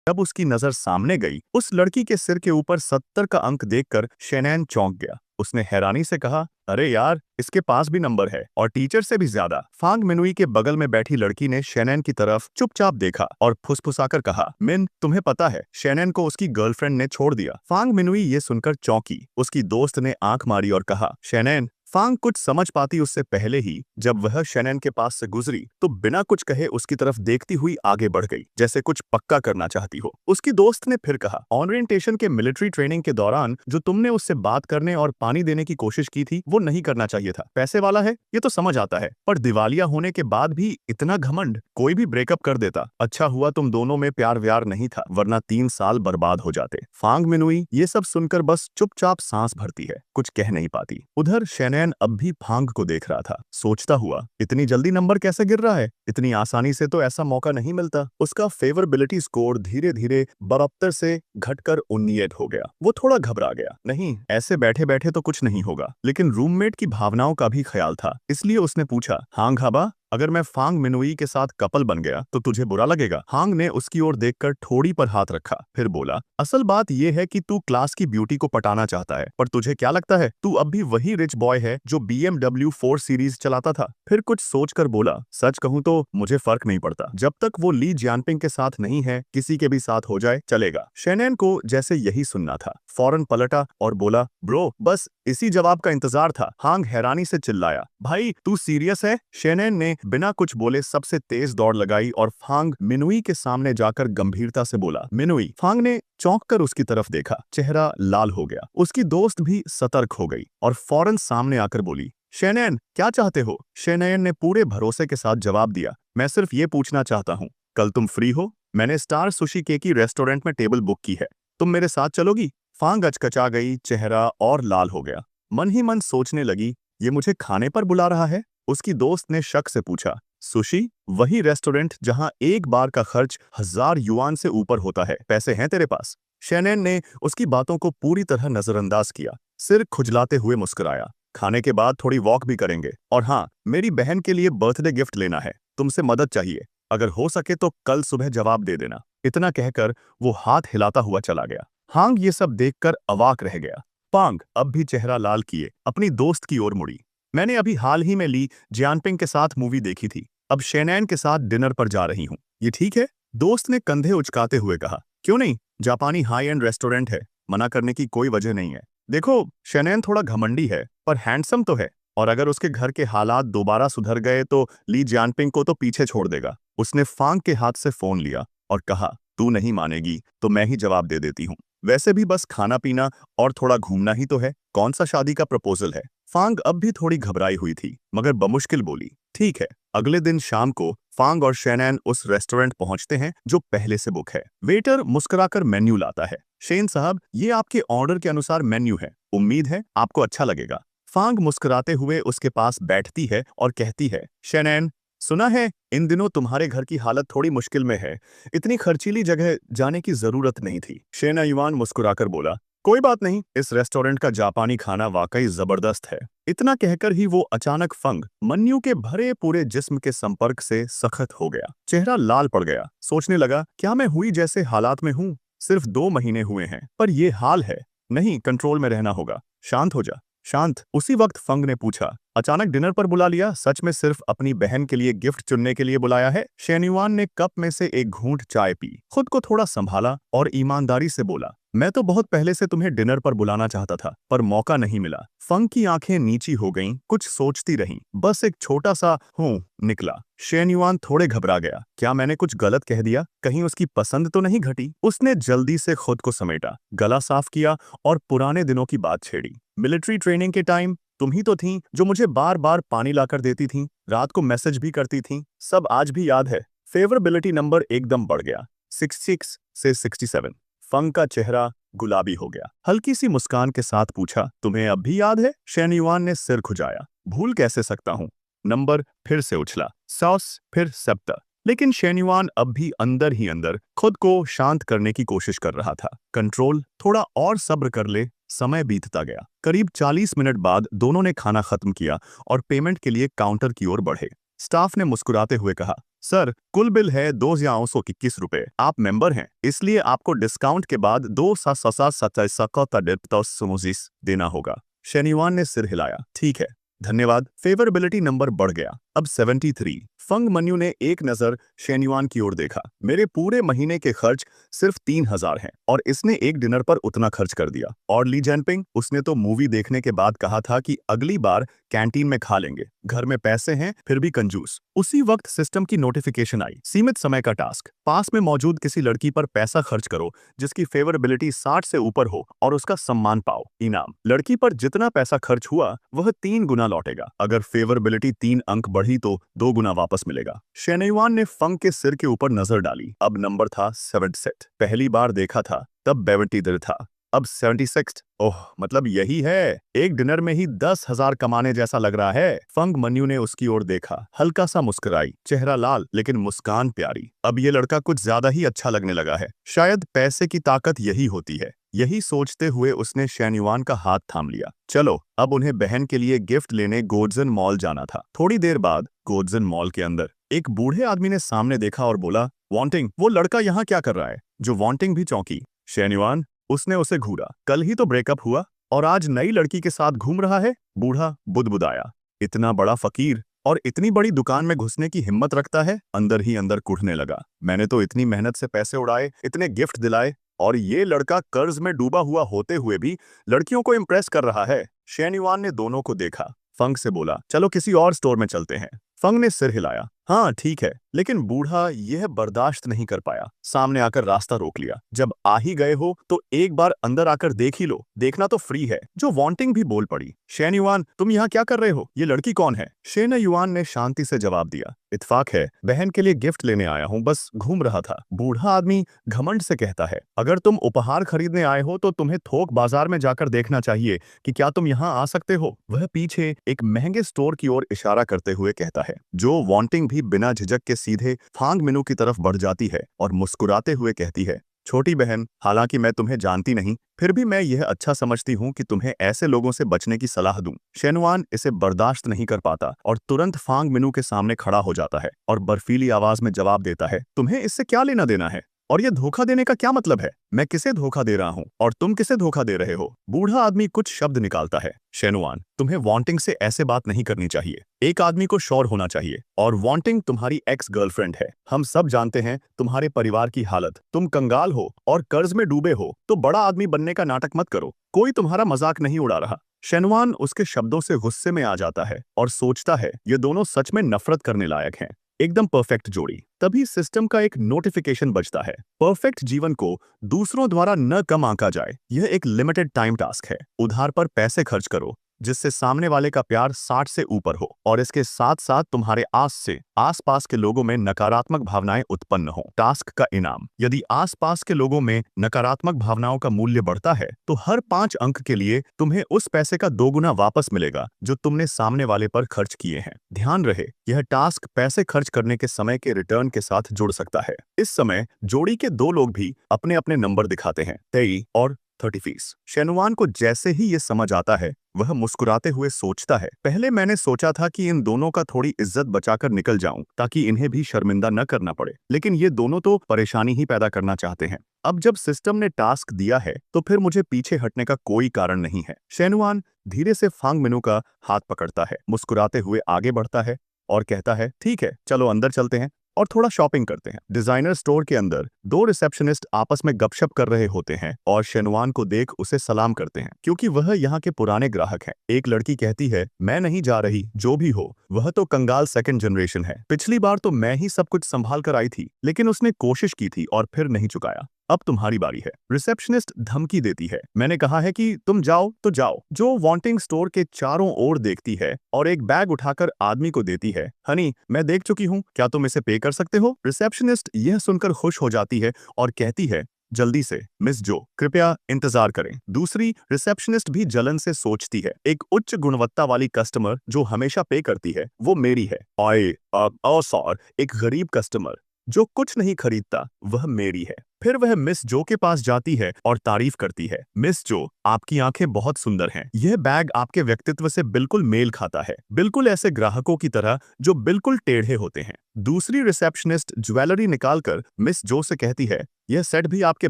जब उसकी नजर सामने गई, उस लड़की के सिर के ऊपर 70 का अंक देखकर शेनैन चौंक गया। उसने हैरानी से कहा, अरे यार, इसके पास भी नंबर है और टीचर से भी ज्यादा। फांग मिनुई के बगल में बैठी लड़की ने शेनैन की तरफ चुपचाप देखा और फुसफुसाकर कहा, मिन, तुम्हें पता है शेनैन को उसकी गर्लफ्रेंड ने छोड़ दिया। फांग मिनुई ये सुनकर चौंकी। उसकी दोस्त ने आंख मारी और कहा, शेनैन। फांग कुछ समझ पाती उससे पहले ही जब वह शेनैन के पास से गुजरी तो बिना कुछ कहे उसकी तरफ देखती हुई आगे बढ़ गई, जैसे कुछ पक्का करना चाहती हो। उसकी दोस्त ने फिर कहा, ओरिएंटेशन के मिलिट्री ट्रेनिंग के दौरान जो तुमने उससे बात करने और पानी देने की कोशिश की थी वो नहीं करना चाहिए था। पैसे वाला है ये तो समझ आता है, पर दिवालिया होने के बाद भी इतना घमंड, कोई भी ब्रेकअप कर देता। अच्छा हुआ तुम दोनों में प्यार व्यार नहीं था, वरना 3 साल बर्बाद हो जाते। फांग मिनुई ये सब सुनकर बस चुपचाप सांस भरती है, कुछ कह नहीं पाती। उधर शेनैन अब भी फांग को देख रहा था, सोचता हुआ, इतनी जल्दी नंबर कैसे गिर रहा है? इतनी आसानी से तो ऐसा मौका नहीं मिलता। उसका फेवरेबिलिटी स्कोर धीरे धीरे 72 से घटकर 19 हो गया। वो थोड़ा घबरा गया। नहीं, ऐसे बैठे बैठे तो कुछ नहीं होगा, लेकिन रूममेट की भावनाओं का भी ख्याल था, इसलिए उसने पूछा, हांग हाबा, अगर मैं फांग मिनुई के साथ कपल बन गया तो तुझे बुरा लगेगा? हांग ने उसकी ओर देखकर ठोड़ी पर हाथ रखा, फिर बोला, असल बात यह है कि तू क्लास की ब्यूटी को पटाना चाहता है, पर तुझे क्या लगता है तू अब भी वही रिच बॉय है जो BMW 4 सीरीज चलाता था? फिर कुछ सोचकर बोला, सच कहूं तो मुझे फर्क नहीं पड़ता, जब तक वो ली जियानपिंग के साथ नहीं है, किसी के भी साथ हो जाए चलेगा। शेनैन को जैसे यही सुनना था, फौरन पलटा और बोला, ब्रो, बस इसी जवाब का इंतजार था। हांग हैरानी से चिल्लाया, भाई तू सीरियस है? शेनैन ने बिना कुछ बोले सबसे तेज दौड़ लगाई और फांग मिनुई के सामने जाकर गंभीरता से बोला, मिनुई। फांग ने चौंककर उसकी तरफ देखा, चेहरा लाल हो गया। उसकी दोस्त भी सतर्क हो गई और फौरन सामने आकर बोली, शेनैन, क्या चाहते हो? शेनैन ने पूरे भरोसे के साथ जवाब दिया, मैं सिर्फ ये पूछना चाहता हूँ, कल तुम फ्री हो? मैंने स्टार सुशी केकी रेस्टोरेंट में टेबल बुक की है, तुम मेरे साथ चलोगी? फांग अचकचा गई, चेहरा और लाल हो गया। मन ही मन सोचने लगी, ये मुझे खाने पर बुला रहा है? उसकी दोस्त ने शक से पूछा, सुशी? वही रेस्टोरेंट जहां एक बार का खर्च 1000 युआन से ऊपर होता है, पैसे हैं तेरे पास? शेनैन ने उसकी बातों को पूरी तरह नजरअंदाज किया, सिर खुजलाते हुए मुस्कुराया, खाने के बाद थोड़ी वॉक भी करेंगे, और हाँ, मेरी बहन के लिए बर्थडे गिफ्ट लेना है, तुमसे मदद चाहिए, अगर हो सके तो कल सुबह जवाब दे देना। इतना कहकर वो हाथ हिलाता हुआ चला गया। हांग ये सब देखकर अवाक रह गया। पांग अब भी चेहरा लाल किए अपनी दोस्त की ओर मुड़ी, मैंने अभी हाल ही में ली जियानपिंग के साथ मूवी देखी थी, अब शेनैन के साथ डिनर पर जा रही हूँ, ये ठीक है? दोस्त ने कंधे उचकाते हुए कहा, क्यों नहीं, जापानी हाई एंड रेस्टोरेंट है, मना करने की कोई वजह नहीं है। देखो, शेनैन थोड़ा घमंडी है, पर हैंडसम तो है, और अगर उसके घर के हालात दोबारा सुधर गए तो ली जियानपिंग को तो पीछे छोड़ देगा। उसने फांग के हाथ से फोन लिया और कहा, तू नहीं मानेगी तो मैं ही जवाब दे देती हूँ, वैसे भी बस खाना पीना और थोड़ा घूमना ही तो है, कौन सा शादी का प्रपोजल है? फांग अब भी थोड़ी घबराई हुई थी, मगर बमुश्किल बोली, ठीक है। अगले दिन शाम को फांग और शेनैन उस रेस्टोरेंट पहुंचते हैं जो पहले से बुक है। वेटर मुस्कुराकर मेन्यू लाता है, शेन साहब, ये आपके ऑर्डर के अनुसार मेन्यू है, उम्मीद है आपको अच्छा लगेगा। फांग मुस्कुराते हुए उसके पास बैठती है और कहती है, शेनैन, सुना है इन दिनों तुम्हारे घर की हालत थोड़ी मुश्किल में है, इतनी खर्चीली जगह जाने की जरूरत नहीं थी। शेना युआन मुस्कुराकर बोला, कोई बात नहीं, इस रेस्टोरेंट का जापानी खाना वाकई जबरदस्त है। इतना कहकर ही वो अचानक फंग मन्नू के भरे पूरे जिस्म के संपर्क से सख्त हो गया, चेहरा लाल पड़ गया। सोचने लगा, क्या मैं हुई जैसे हालात में हूँ? सिर्फ 2 महीने हुए हैं, पर ये हाल है। नहीं, कंट्रोल में रहना होगा। शांत हो जा, शांत। उसी वक्त फंग ने पूछा, अचानक डिनर पर बुला लिया, सच में सिर्फ अपनी बहन के लिए गिफ्ट चुनने के लिए बुलाया है? शेनयुआन ने कप में से एक घूंट चाय पी, खुद को थोड़ा संभाला और ईमानदारी से बोला, मैं तो बहुत पहले से तुम्हें डिनर पर बुलाना चाहता था, पर मौका नहीं मिला। फंग की आंखें नीची हो गईं, कुछ सोचती रहीं, बस एक छोटा सा हूं निकला। शेनयुआन थोड़े घबरा गया, क्या मैंने कुछ गलत कह दिया? कहीं उसकी पसंद तो नहीं घटी? उसने जल्दी से खुद को समेटा, गला साफ किया और पुराने दिनों की बात छेड़ी। मिलिट्री ट्रेनिंग के टाइम तुम ही तो थीं जो मुझे बार बार पानी लाकर देती थीं, रात को मैसेज भी करती थीं, सब आज भी याद है। फेवरेबिलिटी नंबर एकदम बढ़ गया, 66 से 67। फंग का चेहरा गुलाबी हो गया, हल्की सी मुस्कान के साथ पूछा, तुम्हें अब भी याद है? शेनयुआन ने सिर खुजाया, भूल कैसे सकता हूँ। नंबर फिर से उछला, 100, फिर 70। लेकिन शेनयुआन अब भी अंदर ही अंदर खुद को शांत करने की कोशिश कर रहा था। कंट्रोल, थोड़ा और सब्र कर ले। समय बीतता गया। करीब 40 मिनट बाद दोनों ने खाना खत्म किया और पेमेंट के लिए काउंटर की ओर बढ़े। स्टाफ ने मुस्कुराते हुए कहा, सर कुल बिल है 2,921 रुपए। आप मेंबर हैं इसलिए आपको डिस्काउंट के बाद 2,777 देना होगा। शनिवान ने सिर हिलाया। ठीक है, धन्यवाद। फेवरेबिलिटी नंबर बढ़ गया, अब 73। फंग मनू ने एक नजर शेन्युआन की ओर देखा। मेरे पूरे महीने के खर्च सिर्फ 3,000 हैं और इसने एक डिनर पर उतना खर्च कर दिया। और ली जैनपिंग, उसने तो मूवी देखने के बाद कहा था कि अगली बार कैंटीन में खा लेंगे। घर में पैसे हैं फिर भी कंजूस। उसी वक्त सिस्टम की नोटिफिकेशन आई, सीमित समय का टास्क। पास में मौजूद किसी लड़की पर पैसा खर्च करो जिसकी फेवरेबिलिटी 60 से ऊपर हो और उसका सम्मान पाओ। इनाम, लड़की पर जितना पैसा खर्च हुआ वह 3 गुना लौटेगा। अगर फेवरेबिलिटी 3 अंक बढ़ी तो 2 गुना वापस मिलेगा। शेनयुआन ने फंग के सिर के ऊपर नजर डाली। अब नंबर था 76। पहली बार देखा था तब 72 था, अब 76। ओह, मतलब यही है। एक डिनर में ही 10,000 कमाने जैसा लग रहा है। फंग मनू ने उसकी ओर देखा, हल्का सा मुस्कुराई, चेहरा लाल लेकिन मुस्कान प्यारी। अब ये लड़का कुछ ज्यादा ही अच्छा लगने लगा है। शायद पैसे की ताकत यही होती है। यही सोचते हुए उसने शेन्युआन का हाथ थाम लिया। चलो, अब उन्हें बहन के लिए गिफ्ट लेने गोड्जन मॉल जाना था। थोड़ी देर बाद गोड्जन मॉल के अंदर एक बूढ़े आदमी ने सामने देखा और बोला, वांटिंग, वो लड़का यहाँ क्या कर रहा है? जो वांटिंग भी चौंकी। शेन्युआन, उसने उसे घूरा। कल ही तो ब्रेकअप हुआ और आज नई लड़की के साथ घूम रहा है। बूढ़ा बुदबुदाया। इतना बड़ा फकीर और इतनी बड़ी दुकान में घुसने की हिम्मत रखता है। अंदर ही अंदर कुढ़ने लगा। मैंने तो इतनी मेहनत से पैसे उड़ाए, इतने गिफ्ट दिलाए, और ये लड़का कर्ज में डूबा हुआ होते हुए भी लड़कियों को इम्प्रेस कर रहा है। शेन्युआन ने दोनों को देखा, फंग से बोला, चलो किसी और स्टोर में चलते हैं। फंग ने सिर हिलाया। हाँ ठीक है, लेकिन बूढ़ा यह बर्दाश्त नहीं कर पाया। सामने आकर रास्ता रोक लिया। जब आ ही गए हो तो एक बार अंदर आकर देख ही लो, देखना तो फ्री है। जो वांटिंग भी बोल पड़ी, शेन्युआन, तुम यहाँ क्या कर रहे हो? ये लड़की कौन है? शेन्युआन ने शांति से जवाब दिया, इत्तेफाक है, बहन के लिए गिफ्ट लेने आया हूँ, बस घूम रहा था। बूढ़ा आदमी घमंड से कहता है, अगर तुम उपहार खरीदने आए हो तो तुम्हें थोक बाजार में जाकर देखना चाहिए कि क्या तुम यहाँ आ सकते हो। वह पीछे एक महंगे स्टोर की ओर इशारा करते हुए कहता है। जो वांटिंग भी बिना झिझक के सीधे फांग मिनू की तरफ बढ़ जाती है और मुस्कुराते हुए कहती है, छोटी बहन, हालांकि मैं तुम्हें जानती नहीं, फिर भी मैं यह अच्छा समझती हूँ कि तुम्हें ऐसे लोगों से बचने की सलाह दूं। शेन्युआन इसे बर्दाश्त नहीं कर पाता और तुरंत फांग मिनू के सामने खड़ा हो जाता है और बर्फीली आवाज में जवाब देता है, तुम्हें इससे क्या लेना देना है? और यह धोखा देने का क्या मतलब है? मैं किसे धोखा दे रहा हूँ और तुम किसे धोखा दे रहे हो? बूढ़ा आदमी कुछ शब्द निकालता है। शेन्युआन, तुम्हें वांटिंग से ऐसे बात नहीं करनी चाहिए। एक आदमी को श्योर होना चाहिए, और वांटिंग तुम्हारी एक्स गर्लफ्रेंड है। हम सब जानते हैं तुम्हारे परिवार की हालत। तुम कंगाल हो और कर्ज में डूबे हो, तो बड़ा आदमी बनने का नाटक मत करो। कोई तुम्हारा मजाक नहीं उड़ा रहा। शेन्युआन उसके शब्दों से गुस्से में आ जाता है और सोचता है, ये दोनों सच में नफरत करने लायक हैं। एकदम परफेक्ट जोड़ी। तभी सिस्टम का एक नोटिफिकेशन बजता है। परफेक्ट जीवन को दूसरों द्वारा न कम आंका जाए। यह एक लिमिटेड टाइम टास्क है। उधार पर पैसे खर्च करो जिससे सामने वाले का प्यार 60 से ऊपर हो, और इसके साथ साथ तुम्हारे आसपास के लोगों में नकारात्मक भावनाएं उत्पन्न हो। टास्क का इनाम, यदि आसपास के लोगों में नकारात्मक भावनाओं का मूल्य बढ़ता है तो हर 5 अंक के लिए तुम्हें उस पैसे का 2 गुना वापस मिलेगा जो तुमने सामने वाले पर खर्च किए हैं। ध्यान रहे, यह टास्क पैसे खर्च करने के समय के रिटर्न के साथ जुड़ सकता है। इस समय जोड़ी के 2 लोग भी अपने अपने नंबर दिखाते हैं, 23 और 30 फीस। शेन्युआन को जैसे ही ये समझ आता है, वह मुस्कुराते हुए सोचता है, पहले मैंने सोचा था कि इन दोनों का थोड़ी इज्जत बचाकर निकल जाऊं ताकि इन्हें भी शर्मिंदा न करना पड़े, लेकिन ये दोनों तो परेशानी ही पैदा करना चाहते हैं। अब जब सिस्टम ने टास्क दिया है तो फिर मुझे पीछे हटने का कोई कारण नहीं है। शेन्युआन धीरे से फांग मिनू का हाथ पकड़ता है, मुस्कुराते हुए आगे बढ़ता है और कहता है, ठीक है, चलो अंदर चलते हैं और थोड़ा शॉपिंग करते हैं। डिजाइनर स्टोर के अंदर 2 रिसेप्शनिस्ट आपस में गपशप कर रहे होते हैं और शेन्युआन को देख उसे सलाम करते हैं क्योंकि वह यहाँ के पुराने ग्राहक हैं। एक लड़की कहती है, मैं नहीं जा रही, जो भी हो, वह तो कंगाल सेकंड जनरेशन है। पिछली बार तो मैं ही सब कुछ संभाल कर आई थी, लेकिन उसने कोशिश की थी और फिर नहीं चुकाया। अब तुम्हारी बारी है। रिसेप्शनिस्ट धमकी देती है, मैंने कहा है कि तुम जाओ तो जाओ। जो वांटिंग स्टोर के चारों ओर देखती है और एक बैग उठाकर आदमी को देती है, हनी, मैं देख चुकी हूँ, क्या तुम इसे पे कर सकते हो? रिसेप्शनिस्ट यह सुनकर खुश हो जाती है और कहती है, जल्दी से मिस जो, कृपया इंतजार करें। दूसरी रिसेप्शनिस्ट भी जलन से सोचती है, एक उच्च गुणवत्ता वाली कस्टमर जो हमेशा पे करती है वो मेरी है। सर, एक गरीब कस्टमर जो कुछ नहीं खरीदता वह मेरी है। फिर वह मिस जो के पास जाती है और तारीफ करती है, मिस जो, आपकी आंखें बहुत सुंदर हैं। यह बैग आपके व्यक्तित्व से बिल्कुल मेल खाता है, बिल्कुल ऐसे ग्राहकों की तरह जो बिल्कुल टेढ़े होते हैं। दूसरी रिसेप्शनिस्ट ज्वेलरी निकालकर मिस जो से कहती है, यह सेट भी आपके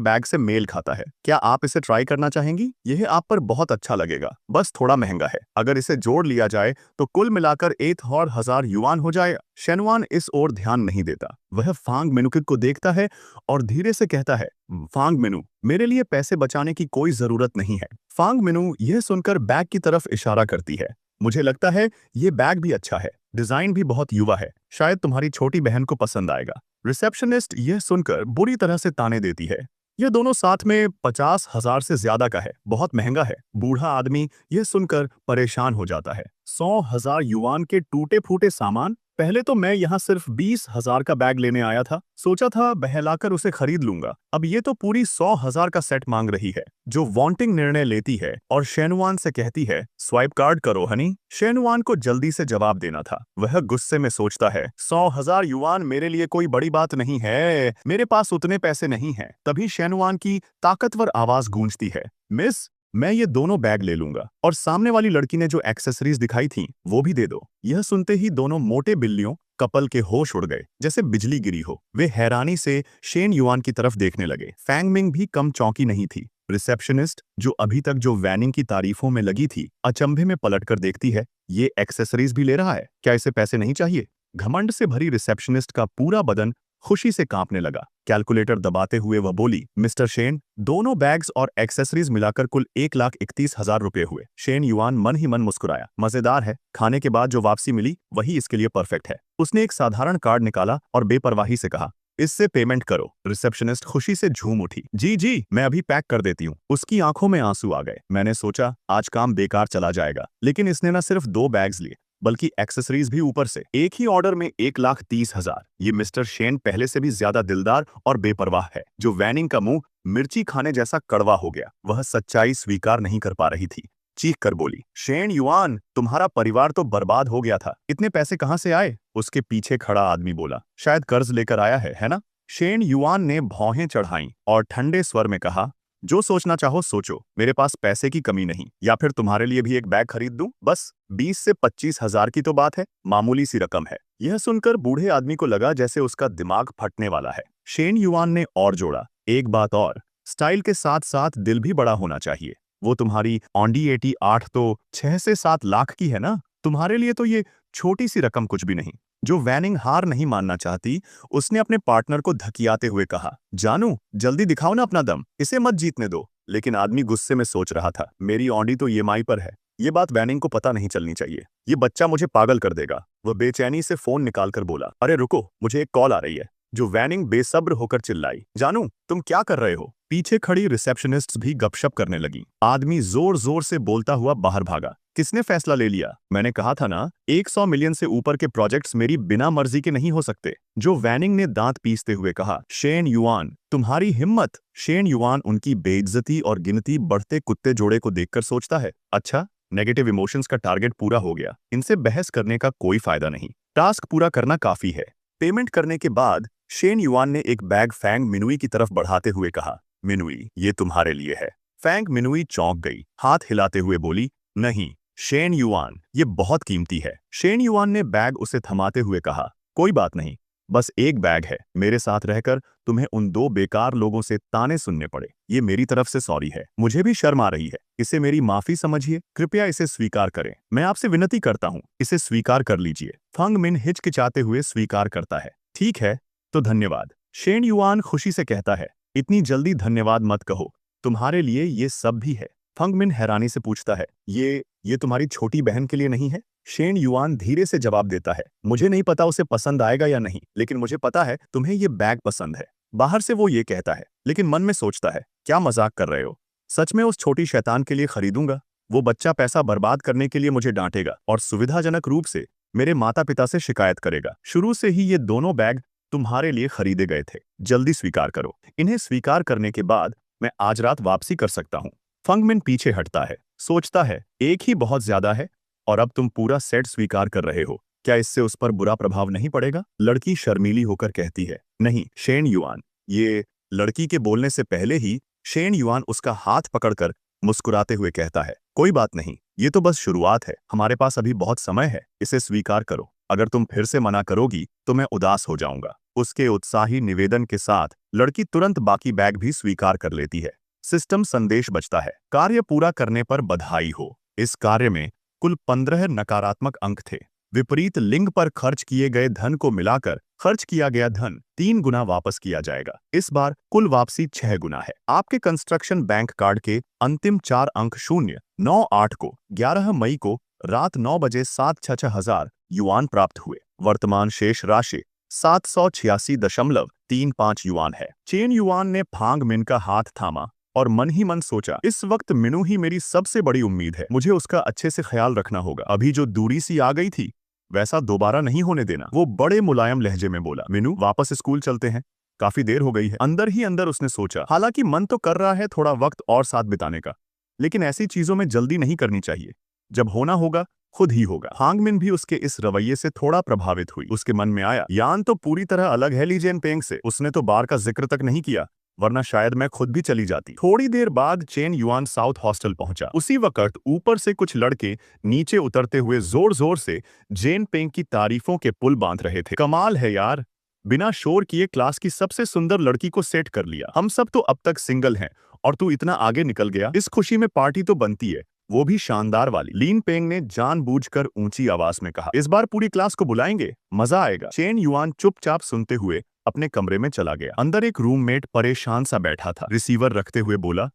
बैग से मेल खाता है, क्या आप इसे ट्राई करना चाहेंगी? यह आप पर बहुत अच्छा लगेगा, बस थोड़ा महंगा है। अगर इसे जोड़ लिया जाए तो कुल मिलाकर 1000 युआन हो जाए। शेनवान इस ओर ध्यान नहीं देता। वह फांग मिनुकित को देखता है और धीरे से कहता है, फांग मिनु, मेरे लिए पैसे बचाने की कोई जरूरत नहीं है। फांग मिनु यह सुनकर बैग की तरफ इशारा करती है। मुझे लगता है ये बैग भी अच्छा है, डिजाइन भी बहुत युवा है, शायद तुम्हारी छोटी बहन को पसंद आएगा। रिसेप्शनिस्ट यह सुनकर बुरी तरह से ताने देती है, ये दोनों साथ में 50,000 से ज्यादा का है, बहुत महंगा है। बूढ़ा आदमी यह सुनकर परेशान हो जाता है। 100,000 युआन के टूटे फूटे सामान? पहले तो मैं यहाँ सिर्फ 20,000 का बैग लेने आया था, सोचा था बहलाकर उसे खरीद लूंगा। अब ये तो पूरी 100,000 का सेट मांग रही है। जो वांटिंग निर्णय लेती है और शेनवान से कहती है, स्वाइप कार्ड करो हनी। शेनवान को जल्दी से जवाब देना था। वह गुस्से में सोचता है, 100,000 युआन मेरे लिए कोई बड़ी बात नहीं है, मेरे पास उतने पैसे नहीं हैं। तभी शेनवान की ताकतवर आवाज गूंजती है, मिस, मैं ये दोनों बैग ले लूंगा और सामने वाली लड़की ने जो एक्सेसरीज दिखाई थी वो भी दे दो। यह सुनते ही दोनों मोटे बिल्लियों कपल के होश उड़ गए, जैसे बिजली गिरी हो। वे हैरानी से शेन युआन की तरफ देखने लगे। फैंग मिंग भी कम चौंकी नहीं थी। रिसेप्शनिस्ट, जो अभी तक जो वैनिंग की तारीफों में लगी थी, अचंभे में पलटकर देखती है, ये एक्सेसरीज भी ले रहा है, क्या इसे पैसे नहीं चाहिए? घमंड से भरी रिसेप्शनिस्ट का पूरा बदन खुशी से कांपने लगा। कैलकुलेटर दबाते हुए वह बोली, मिस्टर शेन, दोनों बैग्स और एक्सेसरीज मिलाकर कुल 1,31,000 रुपए हुए। शेन युआन मन ही मन मुस्कुराया। मजेदार है, खाने के बाद जो वापसी मिली वही इसके लिए परफेक्ट है। उसने एक साधारण कार्ड निकाला और बेपरवाही से कहा, इससे पेमेंट करो। रिसेप्शनिस्ट खुशी से झूम उठी, जी जी, मैं अभी पैक कर देती हूँ। उसकी आंखों में आंसू आ गए। मैंने सोचा आज काम बेकार चला जाएगा, लेकिन इसने न सिर्फ 2 बैग्स लिए बल्कि एक्सेसरीज भी ऊपर से। एक ही ऑर्डर में 1,30,000। ये मिस्टर शेन पहले से भी ज्यादा दिलदार और बेपरवाह है। जो वैनिंग का मुंह मिर्ची खाने जैसा कड़वा हो गया, वह सच्चाई स्वीकार नहीं कर पा रही थी। चीख कर बोली, शेन युआन, तुम्हारा परिवार तो बर्बाद हो गया था, इतने पैसे कहां से आए? उसके पीछे खड़ा आदमी बोला, शायद कर्ज लेकर आया है ना? शेन युआन ने भौहें चढ़ाईं और ठंडे स्वर में कहा, जो सोचना चाहो सोचो, मेरे पास पैसे की कमी नहीं। या फिर तुम्हारे लिए भी एक बैग खरीद दूं? बस 20 से 25,000 की तो बात है, मामूली सी रकम है। यह सुनकर बूढ़े आदमी को लगा जैसे उसका दिमाग फटने वाला है। शेन युआन ने और जोड़ा, एक बात और, स्टाइल के साथ साथ दिल भी बड़ा होना चाहिए। वो तुम्हारी ऑडी 88 तो 6 से 7 लाख की है ना? तुम्हारे लिए तो ये छोटी सी रकम कुछ भी नहीं। जो वैनिंग हार नहीं मानना चाहती, उसने अपने पार्टनर को धकियाते हुए कहा, जानू, जल्दी दिखाओ ना अपना दम, इसे मत जीतने दो। लेकिन आदमी गुस्से में सोच रहा था, मेरी ऑडी तो ईएमआई पर है, ये बात वैनिंग को पता नहीं चलनी चाहिए, ये बच्चा मुझे पागल कर देगा। वह बेचैनी से फोन निकालकर बोला, अरे रुको, मुझे एक कॉल आ रही है। जो वैनिंग बेसब्र होकर चिल्लाई, जानू, तुम क्या कर रहे हो? पीछे खड़ी रिसेप्शनिस्ट भी गपशप करने लगी। आदमी जोर जोर से बोलता हुआ बाहर भागा। किसने फैसला ले लिया? मैंने कहा था ना, 100 मिलियन से ऊपर के प्रोजेक्ट्स मेरी बिना मर्जी के नहीं हो सकते। जो वैनिंग ने दांत पीसते हुए कहा, शेन युआन, तुम्हारी हिम्मत। शेन युआन उनकी बेइज्जती और गिनती बढ़ते कुत्ते जोड़े को देखकर सोचता है, अच्छा, नेगेटिव इमोशंस का टारगेट पूरा हो गया, इनसे बहस करने का कोई फायदा नहीं, टास्क पूरा करना काफी है। पेमेंट करने के बाद शेन युआन ने एक बैग फैंग मिनुई की तरफ बढ़ाते हुए कहा, मिनुई, ये तुम्हारे लिए है। फैंग मिनुई चौंक गई, हाथ हिलाते हुए बोली, नहीं शेन युआन, ये बहुत कीमती है। शेन युआन ने बैग उसे थमाते हुए कहा, कोई बात नहीं, बस एक बैग है, मेरे साथ रहकर तुम्हें उन 2 बेकार लोगों से ताने सुनने पड़े, ये मेरी तरफ से सॉरी है। मुझे भी शर्म आ रही है, इसे मेरी माफी समझिए, कृपया इसे स्वीकार करें। मैं आपसे विनती करता हूँ, इसे स्वीकार कर लीजिए। फंग मिन हिचकिचाते हुए स्वीकार करता है, ठीक है, तो धन्यवाद। शेन युआन खुशी से कहता है, इतनी जल्दी धन्यवाद मत कहो, तुम्हारे लिए ये सब भी है। फंग मिन हैरानी से पूछता है, ये तुम्हारी छोटी बहन के लिए नहीं है? शेन युआन धीरे से जवाब देता है, मुझे नहीं पता उसे पसंद आएगा या नहीं, लेकिन मुझे पता है तुम्हें ये बैग पसंद है। बाहर से वो ये कहता है, लेकिन मन में सोचता है, क्या मजाक कर रहे हो? सच में उस छोटी शैतान के लिए खरीदूंगा? वो बच्चा पैसा बर्बाद करने के लिए मुझे डांटेगा और सुविधाजनक रूप से मेरे माता पिता से शिकायत करेगा। शुरू से ही ये दोनों बैग तुम्हारे लिए खरीदे गए थे, जल्दी स्वीकार करो। इन्हें स्वीकार करने के बाद मैं आज रात वापसी कर सकता हूँ। फंग मिन पीछे हटता है, सोचता है, एक ही बहुत ज्यादा है और अब तुम पूरा सेट स्वीकार कर रहे हो। क्या इससे उस पर बुरा प्रभाव नहीं पड़ेगा? लड़की शर्मीली होकर कहती है, नहीं शेन युआन। ये लड़की के बोलने से पहले ही शेन युआन उसका हाथ पकड़कर मुस्कुराते हुए कहता है, कोई बात नहीं, ये तो बस शुरुआत है, हमारे पास अभी बहुत समय है, इसे स्वीकार करो। अगर तुम फिर से मना करोगी तो मैं उदास हो जाऊंगा। उसके उत्साही निवेदन के साथ लड़की तुरंत बाकी बैग भी स्वीकार कर लेती है। सिस्टम संदेश बजता है, कार्य पूरा करने पर बधाई हो। इस कार्य में कुल 15 नकारात्मक अंक थे। विपरीत लिंग पर खर्च किए गए धन को मिलाकर खर्च किया गया धन 3 गुना वापस किया जाएगा। इस बार कुल वापसी 6 गुना है। आपके कंस्ट्रक्शन बैंक कार्ड के अंतिम 4 अंक 098 को 11 मई को रात 9 बजे 766,000 युआन प्राप्त हुए। वर्तमान शेष राशि 786.35 युआन है। चेन युआन ने फांग मिन का हाथ थामा और मन ही मन सोचा, इस वक्त मिनू ही मेरी सबसे बड़ी उम्मीद है, मुझे उसका अच्छे से ख्याल रखना होगा। अभी जो दूरी सी आ गई थी वैसा दोबारा नहीं होने देना। वो बड़े मुलायम लहजे में बोला, मिनू वापस स्कूल चलते हैं, काफी देर हो गई है। अंदर ही अंदर उसने सोचा, हालांकि मन तो कर रहा है थोड़ा वक्त और साथ बिताने का, लेकिन ऐसी चीजों में जल्दी नहीं करनी चाहिए। जब होना होगा खुद ही होगा। हांग मिन भी उसके इस रवैये से थोड़ा प्रभावित हुई। उसके मन में आया, यान तो पूरी तरह अलग है ली जेन पेंग से, उसने तो बार का जिक्र तक नहीं किया, वरना शायद मैं खुद भी चली जाती। थोड़ी देर बाद चेन युआन साउथ हॉस्टल पहुंचा। उसी वक्त ऊपर से कुछ लड़के नीचे उतरते हुए जोर जोर से जेन पेंग की तारीफों के पुल बांध रहे थे। कमाल है यार, बिना शोर किए क्लास की सबसे सुंदर लड़की को सेट कर लिया। हम सब तो अब तक सिंगल हैं और तू इतना आगे निकल गया। इस खुशी में पार्टी तो बनती है, वो भी शानदार वाली। लीन पेंग ने जानबूझकर ऊंची आवाज में कहा, इस बार पूरी क्लास को बुलाएंगे, मजा आएगा। चेन युआन चुपचाप सुनते हुए अपने कमरे में चला गया। अंदर एक रूममेट परेशान सा बैठा था। रिसीवर रखते हुए बोला,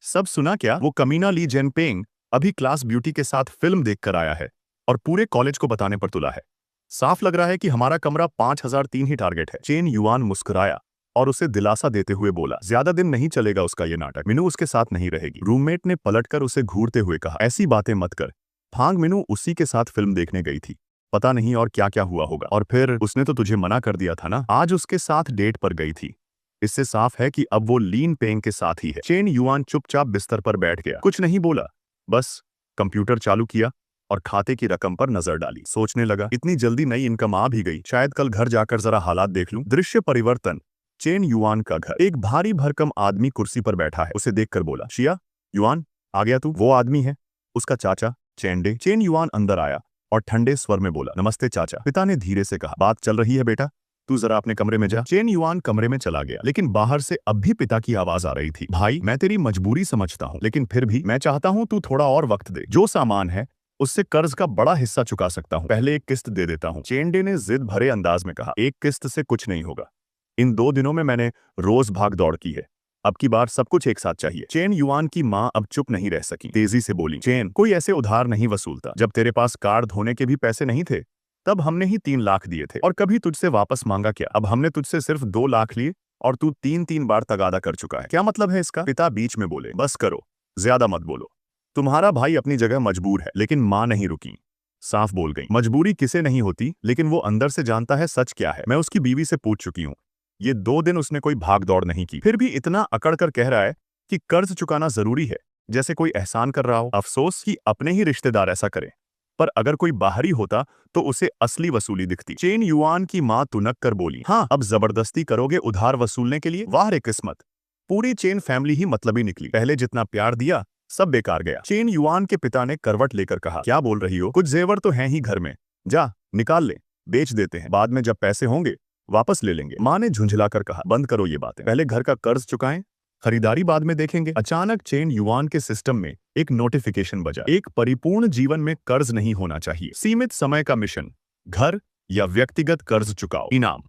सब सुना क्या? वो कमीना ली जेनपेंग अभी क्लास ब्यूटी के साथ फिल्म देखकर आया है और पूरे कॉलेज को बताने पर तुला है। साफ लग रहा है कि हमारा कमरा 5003 ही टारगेट है। चेन युआन मुस्कुराया और उसे दिलासा देते हुए बोला, ज्यादा दिन नहीं चलेगा उसका ये नाटक, मिनू उसके साथ नहीं रहेगी। रूममेट ने पलटकर उसे घूरते हुए कहा, ऐसी बातें मत कर, फांग मिनू उसी के साथ फिल्म देखने गई थी, पता नहीं और क्या क्या हुआ होगा। और फिर उसने तो तुझे मना कर दिया था ना, आज उसके साथ डेट पर गई थी। इससे साफ है कि अब वो लीन पेंग के साथ ही है। चेन युआन चुपचाप बिस्तर पर बैठ गया, कुछ नहीं बोला, बस कंप्यूटर चालू किया और खाते की रकम पर नजर डाली। सोचने लगा, इतनी जल्दी नई इनकम आ भी गई, शायद कल घर जाकर जरा हालात देख लूं। दृश्य परिवर्तन, चेन युआन का घर। एक भारी भरकम आदमी कुर्सी पर बैठा है। उसे देखकर बोला, शिया युआन आ गया तू? वो आदमी है उसका चाचा चेंडे। चेन युआन अंदर आया और ठंडे स्वर में बोला, नमस्ते चाचा। पिता ने धीरे से कहा, बात चल रही है बेटा, तू जरा अपने कमरे में जा। चेन युआन कमरे में चला गया, लेकिन बाहर से अब भी पिता की आवाज आ रही थी, भाई मैं तेरी मजबूरी समझता हूँ, लेकिन फिर भी मैं चाहता हूँ तू थोड़ा और वक्त दे। जो सामान है उससे कर्ज का बड़ा हिस्सा चुका सकता हूँ, पहले एक किस्त दे देता हूँ। चेंडे ने जिद भरे अंदाज में कहा, एक किस्त से कुछ नहीं होगा, इन 2 दिनों में मैंने रोज भाग दौड़ की है, अब की बार सब कुछ एक साथ चाहिए। चेन युआन की माँ अब चुप नहीं रह सकी, तेजी से बोली, चेन कोई ऐसे उधार नहीं वसूलता, जब तेरे पास कार धोने के भी पैसे नहीं थे तब हमने ही 3 लाख दिए थे और कभी तुझसे वापस मांगा क्या? अब हमने तुझसे सिर्फ 2 लाख लिए और तू 3 बार तगादा कर चुका है, क्या मतलब है इसका? पिता बीच में बोले, बस करो, ज्यादा मत बोलो, तुम्हारा भाई अपनी जगह मजबूर है। लेकिन माँ नहीं रुकी, साफ बोल गई, मजबूरी किसे नहीं होती, लेकिन वो अंदर से जानता है सच क्या है। मैं उसकी बीवी से पूछ चुकी हूँ, ये 2 दिन उसने कोई भाग दौड़ नहीं की, फिर भी इतना अकड़ कर कह रहा है कि कर्ज चुकाना जरूरी है, जैसे कोई एहसान कर रहा हो। अफसोस कि अपने ही रिश्तेदार ऐसा करें, पर अगर कोई बाहरी होता तो उसे असली वसूली दिखती। चेन युआन की माँ तुनक कर बोली, हाँ अब जबरदस्ती करोगे उधार वसूलने के लिए? वाह रे किस्मत, पूरी चेन फैमिली ही मतलबी निकली, पहले जितना प्यार दिया सब बेकार गया। चेन युआन के पिता ने करवट लेकर कहा, क्या बोल रही हो? कुछ जेवर तो हैं ही घर में, जा निकाल ले, बेच देते हैं, बाद में जब पैसे होंगे वापस ले लेंगे। माँ ने झुंझलाकर कहा, बंद करो ये बातें, पहले घर का कर्ज चुकाएं, खरीदारी बाद में देखेंगे। अचानक चेन युआन के सिस्टम में एक नोटिफिकेशन बजा, एक परिपूर्ण जीवन में कर्ज नहीं होना चाहिए, सीमित समय का मिशन, घर या व्यक्तिगत कर्ज चुकाओ, इनाम,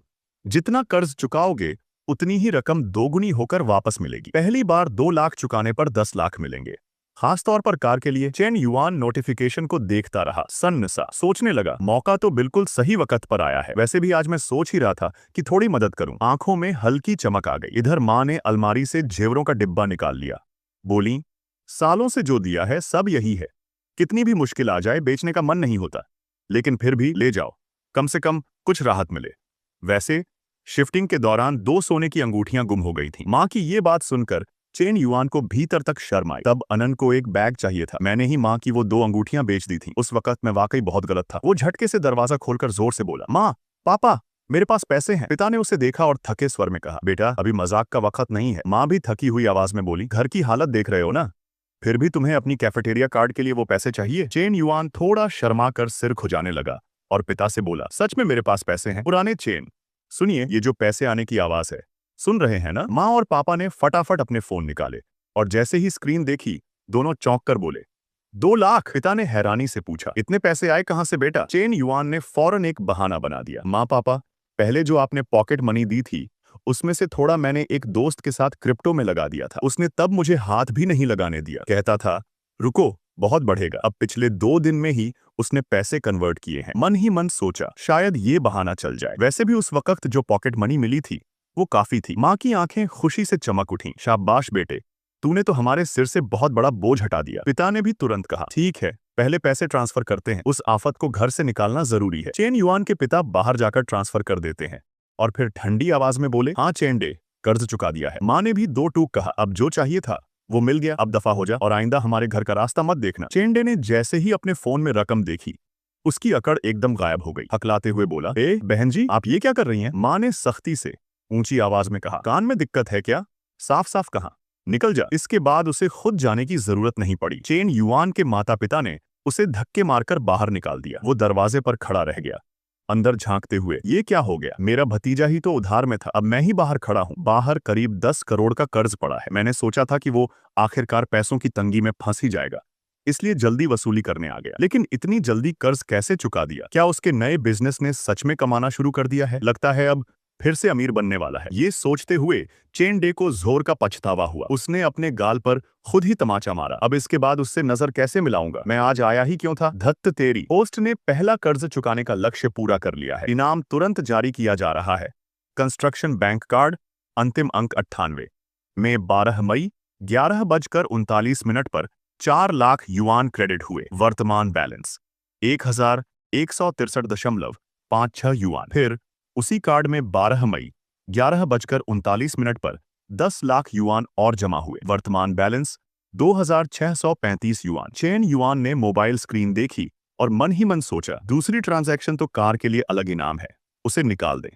जितना कर्ज चुकाओगे उतनी ही रकम 2 गुनी होकर वापस मिलेगी। पहली बार 2 लाख चुकाने पर 10 लाख मिलेंगे, खासतौर पर कार के लिए। चेन युआन नोटिफिकेशन को देखता रहा, सन्नसा, सोचने लगा, मौका तो बिल्कुल सही वक्त पर आया है, वैसे भी आज मैं सोच ही रहा था कि थोड़ी मदद करूं। आंखों में हल्की चमक आ गई। इधर माँ ने अलमारी से जेवरों का डिब्बा निकाल लिया, बोली, सालों से जो दिया है सब यही है, कितनी भी मुश्किल आ जाए बेचने का मन नहीं होता, लेकिन फिर भी ले जाओ, कम से कम कुछ राहत मिले। वैसे शिफ्टिंग के दौरान 2 सोने की अंगूठियां गुम हो गई थीं। माँ की ये बात सुनकर चेन युआन को भीतर तक शर्म आई। तब अनन को एक बैग चाहिए था। मैंने ही माँ की वो 2 अंगूठियां बेच दी थी। उस वक्त मैं वाकई बहुत गलत था। वो झटके से दरवाजा खोलकर जोर से बोला, माँ, पापा, मेरे पास पैसे हैं। पिता ने उसे देखा और थके स्वर में कहा, बेटा, अभी मजाक का वक्त नहीं है। माँ भी थकी हुई आवाज में बोली, घर की हालत देख रहे हो ना, फिर भी तुम्हें अपनी कैफेटेरिया कार्ड के लिए वो पैसे चाहिए। चेन युआन थोड़ा शर्मा कर सिर खुजाने लगा और पिता से बोला, सच में मेरे पास पैसे हैं। पुराने चेन, सुनिए, ये जो पैसे आने की आवाज है, सुन रहे हैं ना? माँ और पापा ने फटाफट अपने फोन निकाले और जैसे ही स्क्रीन देखी, दोनों चौंक कर बोले, 2 लाख। पिता ने हैरानी से पूछा, इतने पैसे आए कहां से बेटा? चेन युआन ने फौरन एक बहाना बना दिया, माँ पापा, पहले जो आपने पॉकेट मनी दी थी उसमें से थोड़ा मैंने एक दोस्त के साथ क्रिप्टो में लगा दिया था। उसने तब मुझे हाथ भी नहीं लगाने दिया। कहता था, रुको, बहुत बढ़ेगा। अब पिछले 2 दिन में ही उसने पैसे कन्वर्ट किए हैं। मन ही मन सोचा, शायद ये बहाना चल जाए। वैसे भी उस वक्त जो पॉकेट मनी मिली थी वो काफी थी। माँ की आंखें खुशी से चमक उठीं। शाबाश बेटे, तूने तो हमारे सिर से बहुत बड़ा बोझ हटा दिया। पिता ने भी तुरंत कहा, ठीक है, पहले पैसे ट्रांसफर करते हैं। उस आफत को घर से निकालना जरूरी है। चेन युआन के पिता बाहर जाकर ट्रांसफर कर देते हैं और फिर ठंडी आवाज में बोले, हाँ चेंडे, कर्ज चुका दिया है। माँ ने भी 2 टूक कहा, अब जो चाहिए था वो मिल गया, अब दफा हो जा और आइंदा हमारे घर का रास्ता मत देखना। चेंडे ने जैसे ही अपने फोन में रकम देखी, उसकी अकड़ एकदम गायब हो गई। हकलाते हुए बोला, ए बहन जी, आप ये क्या कर रही हैं? माँ ने सख्ती से ऊंची आवाज में कहा, कान में दिक्कत है क्या? साफ साफ कहा, निकल जा। इसके बाद उसे खुद जाने की जरूरत नहीं पड़ी। चेन युआन के माता पिता ने उसे धक्के मारकर बाहर निकाल दिया। वो दरवाजे पर खड़ा रह गया, अंदर झांकते हुए, ये क्या हो गया? मेरा भतीजा ही तो उधार में था, अब मैं ही बाहर खड़ा हूँ। बाहर करीब 10 करोड़ का कर्ज पड़ा है। मैंने सोचा था कि वो आखिरकार पैसों की तंगी में फंस ही जाएगा, इसलिए जल्दी वसूली करने आ गया। लेकिन इतनी जल्दी कर्ज कैसे चुका दिया? क्या उसके नए बिजनेस ने सच में कमाना शुरू कर दिया है? लगता है अब फिर से अमीर बनने वाला है। ये सोचते हुए चेन डे को जोर का पछतावा हुआ। उसने अपने गाल पर खुद ही तमाचा मारा। अब इसके बाद उससे नजर कैसे मिलाऊंगा? मैं आज आया ही क्यों था? धत्त तेरी। होस्ट ने पहला कर्ज चुकाने का लक्ष्य पूरा कर लिया है। इनाम तुरंत जारी किया जा रहा है। कंस्ट्रक्शन बैंक कार्ड, अंतिम अंक 98 में 12 मई 11:39 पर 4 लाख युआन क्रेडिट हुए। वर्तमान बैलेंस 1163.56 युआन। फिर उसी कार्ड में 12 मई 11:39 पर 10 लाख युआन और जमा हुए। वर्तमान बैलेंस 2635 युआन। चेन युआन ने मोबाइल स्क्रीन देखी और मन ही मन सोचा, दूसरी ट्रांजैक्शन तो कार के लिए अलग इनाम है, उसे निकाल दें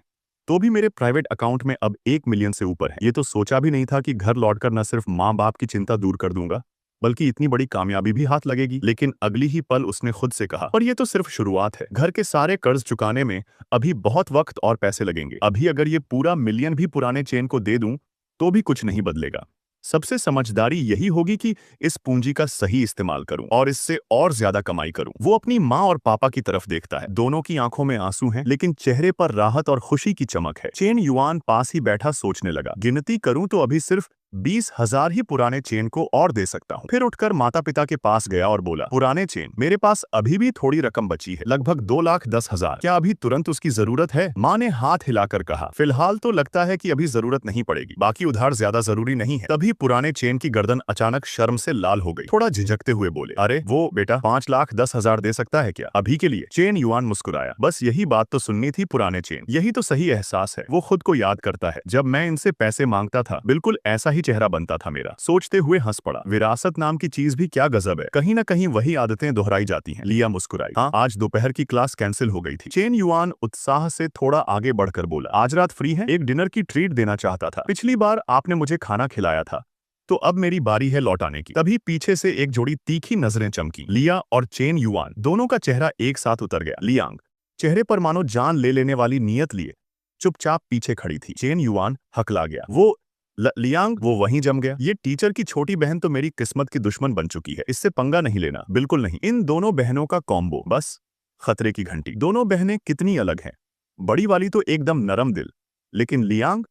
तो भी मेरे प्राइवेट अकाउंट में अब 1 मिलियन से ऊपर है। ये तो सोचा भी नहीं था कि घर लौटकर न सिर्फ माँ बाप की चिंता दूर कर दूंगा, बल्कि इतनी बड़ी कामयाबी भी हाथ लगेगी। लेकिन अगली ही पल उसने खुद से कहा, पर ये तो सिर्फ शुरुआत है। घर के सारे कर्ज चुकाने में अभी बहुत वक्त और पैसे लगेंगे। अभी अगर ये पूरा मिलियन भी पुराने चेन को दे दूं तो भी कुछ नहीं बदलेगा। सबसे समझदारी यही होगी कि इस पूंजी का सही इस्तेमाल करूं और इससे और ज्यादा कमाई करूं। वो अपनी माँ और पापा की तरफ देखता है। दोनों की आंखों में आंसू हैं, लेकिन चेहरे पर राहत और खुशी की चमक है। चेन युआन पास ही बैठा सोचने लगा, गिनती करूं तो अभी सिर्फ 20,000 ही पुराने चेन को और दे सकता हूँ। फिर उठकर माता पिता के पास गया और बोला, पुराने चेन, मेरे पास अभी भी थोड़ी रकम बची है, लगभग 2,10,000। क्या अभी तुरंत उसकी जरूरत है? माँ ने हाथ हिलाकर कहा, फिलहाल तो लगता है कि अभी जरूरत नहीं पड़ेगी, बाकी उधार ज्यादा जरूरी नहीं है। तभी पुराने चेन की गर्दन अचानक शर्म से लाल हो गई। थोड़ा झिझकते हुए बोले, अरे वो बेटा 5,10,000 दे सकता है क्या अभी के लिए? चेन युआन मुस्कुराया, बस यही बात तो सुननी थी पुराने चेन, यही तो सही एहसास है। वो खुद को याद करता है, जब मैं इनसे पैसे मांगता था बिल्कुल ऐसा ही चेहरा बनता था मेरा। सोचते हुए हंस पड़ा, विरासत नाम की चीज भी क्या गजब है, कहीं ना कहीं वही आदतें दोहराई जाती हैं। लिया मुस्कुराई, हाँ, आज दोपहर की क्लास कैंसिल हो गई थी। चेन युआन उत्साह से थोड़ा आगे बढ़कर बोला, आज रात फ्री है? एक डिनर की ट्रीट देना चाहता था। पिछली बार आपने मुझे खाना खिलाया था, तो अब मेरी बारी है लौटाने की। तभी पीछे से एक जोड़ी तीखी नजरें चमकी। लिया और चेन युआन दोनों का चेहरा एक साथ उतर गया। लियांग चेहरे पर मानो जान ले लेने वाली नियत लिए चुपचाप पीछे खड़ी थी। चेन युआन हकला गया। वो लियांग, वो वहीं जम गया। ये टीचर की छोटी बहन तो मेरी किस्मत की दुश्मन बन चुकी है, इससे पंगा नहीं लेना, बिल्कुल नहीं। इन दोनों बहनों का कॉम्बो, बस खतरे की घंटी। दोनों बहनें कितनी अलग हैं। बड़ी वाली तो एकदम नरम दिल, लेकिन लियांग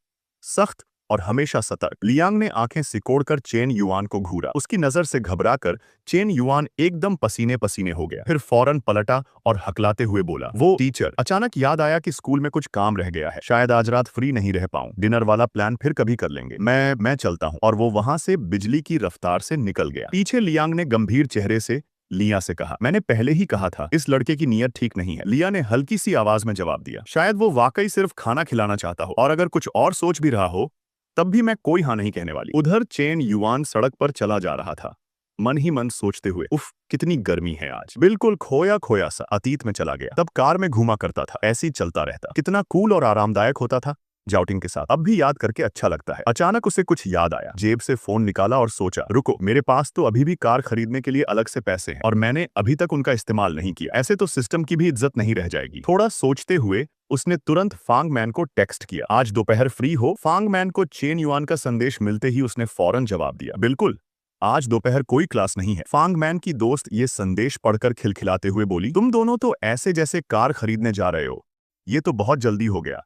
सख्त और हमेशा सतर्क। लियांग ने आंखें सिकोड़कर चेन युआन को घूरा। उसकी नजर से घबराकर चेन युआन एकदम पसीने पसीने हो गया। फिर फौरन पलटा और हकलाते हुए बोला, वो टीचर। अचानक याद आया कि स्कूल में कुछ काम रह गया है, शायद आज रात फ्री नहीं रह पाऊं। डिनर वाला प्लान फिर कभी कर लेंगे, मैं चलता हूं। और वो वहां से बिजली की रफ्तार से निकल गया। पीछे लियांग ने गंभीर चेहरे से लिया से कहा, मैंने पहले ही कहा था इस लड़के की नीयत ठीक नहीं है। लिया ने हल्की सी आवाज में जवाब दिया, शायद वो वाकई सिर्फ खाना खिलाना चाहता हो, और अगर कुछ और सोच भी रहा हो तब भी मैं कोई हाँ नहीं कहने वाली। उधर चेन युआन सड़क पर चला जा रहा था, मन ही मन सोचते हुए, उफ कितनी गर्मी है आज। बिल्कुल खोया खोया सा अतीत में चला गया। तब कार में घूमा करता था, ऐसे ही चलता रहता, कितना कूल और आरामदायक होता था जाउटिंग के साथ। अब भी याद करके अच्छा लगता है। अचानक उसे कुछ याद आया, जेब से फोन निकाला और सोचा, रुको, मेरे पास तो अभी भी कार खरीदने के लिए अलग से पैसे हैं और मैंने अभी तक उनका इस्तेमाल नहीं किया। ऐसे तो सिस्टम की भी इज्जत नहीं रह जाएगी। थोड़ा सोचते हुए उसने तुरंत फांग मैन को टेक्स्ट किया, आज दोपहर फ्री हो। फांग मैन को चेन युआन का संदेश मिलते ही उसने फौरन जवाब दिया, बिल्कुल, आज दोपहर कोई क्लास नहीं है। फांग मैन की दोस्त ये संदेश पढ़कर खिलखिलाते हुए बोली, तुम दोनों तो ऐसे जैसे कार खरीदने जा रहे हो, ये तो बहुत जल्दी हो गया।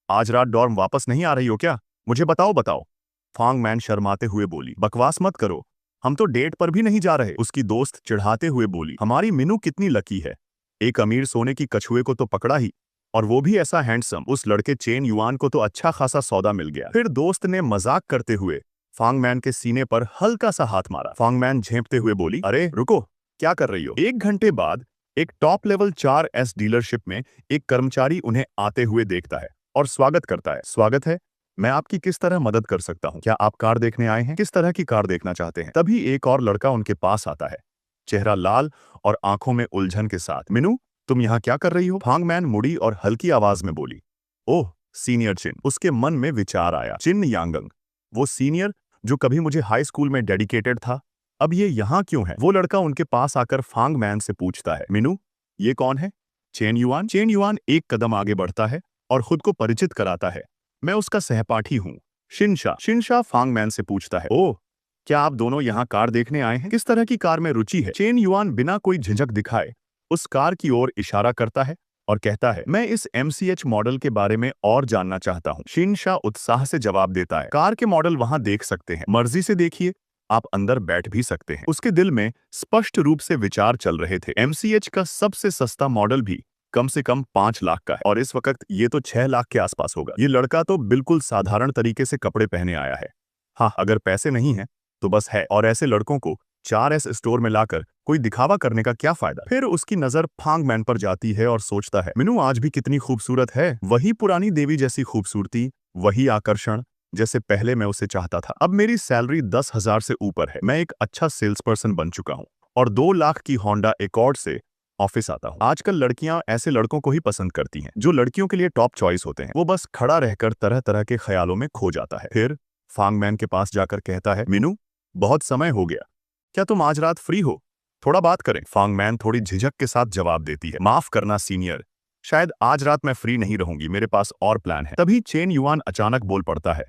आज रात डॉर्म वापस नहीं आ रही हो क्या? मुझे बताओ बताओ। फांग मैन शर्माते हुए बोली, बकवास मत करो, हम तो डेट पर भी नहीं जा रहे। उसकी दोस्त चिढ़ाते हुए बोली, हमारी मिनू कितनी लकी है, एक अमीर सोने की कछुए को तो पकड़ा ही, और वो भी ऐसा हैंडसम। उस लड़के चेन युआन को तो अच्छा खासा सौदा मिल गया। फिर दोस्त ने मजाक करते हुए फांग मैन के सीने पर हल्का सा हाथ मारा। फांग मैन झेंपते हुए बोली, अरे रुको, क्या कर रही हो? 1 घंटे बाद एक टॉप लेवल 4S डीलरशिप में एक कर्मचारी उन्हें आते हुए देखता है और स्वागत करता है। स्वागत है, मैं आपकी किस तरह मदद कर सकता हूँ? क्या आप कार देखने आए हैं? किस तरह की कार देखना चाहते हैं? तभी एक और लड़का उनके पास आता है, चेहरा लाल और आंखों में उलझन के साथ। मिनू, तुम यहाँ क्या कर रही हो? फांग मैन मुड़ी और हल्की आवाज में बोली, ओह सीनियर चिन। उसके मन में विचार आया, चिन यांगंग, वो सीनियर जो कभी मुझे हाई स्कूल में डेडिकेटेड था, अब ये यहाँ क्यों है? वो लड़का उनके पास आकर फांग मैन से पूछता है, मिनू ये कौन है? Chain yuan. चेन युआन एक कदम आगे बढ़ता है और खुद को परिचित कराता है, मैं उसका सहपाठी हूँ, शिनशा। शिनशा फांग मैन से पूछता है, ओह, क्या आप दोनों यहाँ कार देखने आए हैं? किस तरह की कार में रुचि है? चेन युआन बिना कोई झिझक दिखाए उस कार की ओर इशारा करता है और कहता है, मैं इस MCH मॉडल के बारे में और जानना चाहता हूँ। शिनशा उत्साह से जवाब देता है, कार के मॉडल वहां देख सकते हैं, मर्जी से देखिए, आप अंदर बैठ भी सकते हैं। उसके दिल में स्पष्ट रूप से विचार चल रहे थे, MCH का सबसे सस्ता मॉडल भी कम से कम 5 लाख का है और इस वक्त ये तो 6 लाख के आसपास होगा। ये लड़का तो बिल्कुल साधारण तरीके से कपड़े पहने आया है। हाँ, अगर पैसे नहीं है तो बस है, और ऐसे लड़कों को 4S स्टोर में लाकर कोई दिखावा करने का क्या फायदा? फिर उसकी नजर फांग मैन पर जाती है और सोचता है, मिनू आज भी कितनी खूबसूरत है, वही पुरानी देवी जैसी खूबसूरती, वही आकर्षण जैसे पहले मैं उसे चाहता था। अब मेरी सैलरी 10,000 से ऊपर है, मैं एक अच्छा सेल्स पर्सन बन चुका हूँ और 2 लाख की होंडा एकॉर्ड से ऑफिस आता हूँ। आजकल लड़कियां ऐसे लड़कों को ही पसंद करती हैं जो लड़कियों के लिए टॉप चॉइस होते हैं। वो बस खड़ा रहकर तरह तरह के ख्यालों में खो जाता है। फिर फांग मैन के पास जाकर कहता है, मिनू बहुत समय हो गया, क्या तुम आज रात फ्री हो? थोड़ा बात करें। फांग मैन थोड़ी झिझक के साथ जवाब देती है, माफ करना सीनियर, शायद आज रात मैं फ्री नहीं रहूंगी, मेरे पास और प्लान है। तभी चेन युआन अचानक बोल पड़ता है,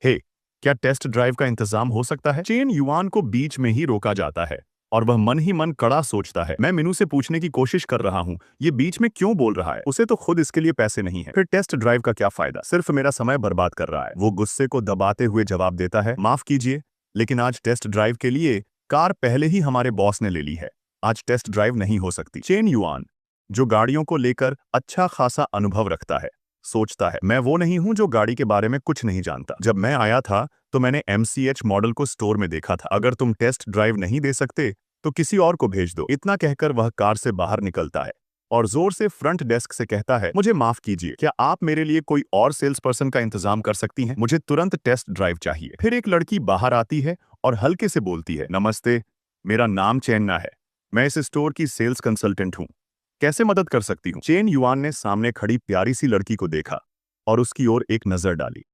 हे, क्या टेस्ट ड्राइव का इंतजाम हो सकता है? चेन युआन को बीच में ही रोका जाता है और वह मन ही मन कड़ा सोचता है, मैं मिनू से पूछने की कोशिश कर रहा हूँ, ये बीच में क्यों बोल रहा है? उसे तो खुद इसके लिए पैसे नहीं है, फिर टेस्ट ड्राइव का क्या फायदा? सिर्फ मेरा समय बर्बाद कर रहा है। वो गुस्से को दबाते हुए जवाब देता है, माफ कीजिए, लेकिन आज टेस्ट ड्राइव के लिए कार पहले ही हमारे बॉस ने ले ली है, आज टेस्ट ड्राइव नहीं हो सकती। चेन युआन, जो गाड़ियों को लेकर अच्छा खासा अनुभव रखता है, सोचता है, मैं वो नहीं हूं जो गाड़ी के बारे में कुछ नहीं जानता। जब मैं आया था तो मैंने MCH मॉडल को स्टोर में देखा था, अगर तुम टेस्ट ड्राइव नहीं दे सकते तो किसी और को भेज दो। इतना कहकर वह कार से बाहर निकलता है और जोर से फ्रंट डेस्क से कहता है, मुझे माफ कीजिए, क्या आप मेरे लिए कोई और सेल्स पर्सन का इंतजाम कर सकती हैं? मुझे तुरंत टेस्ट ड्राइव चाहिए। फिर एक लड़की बाहर आती है और हल्के से बोलती है, नमस्ते, मेरा नाम चेन्ना है, मैं इस स्टोर की सेल्स कंसल्टेंट हूँ, कैसे मदद कर सकती हूँ? चेन युआन ने सामने खड़ी प्यारी सी लड़की को देखा और उसकी ओर एक नजर डाली।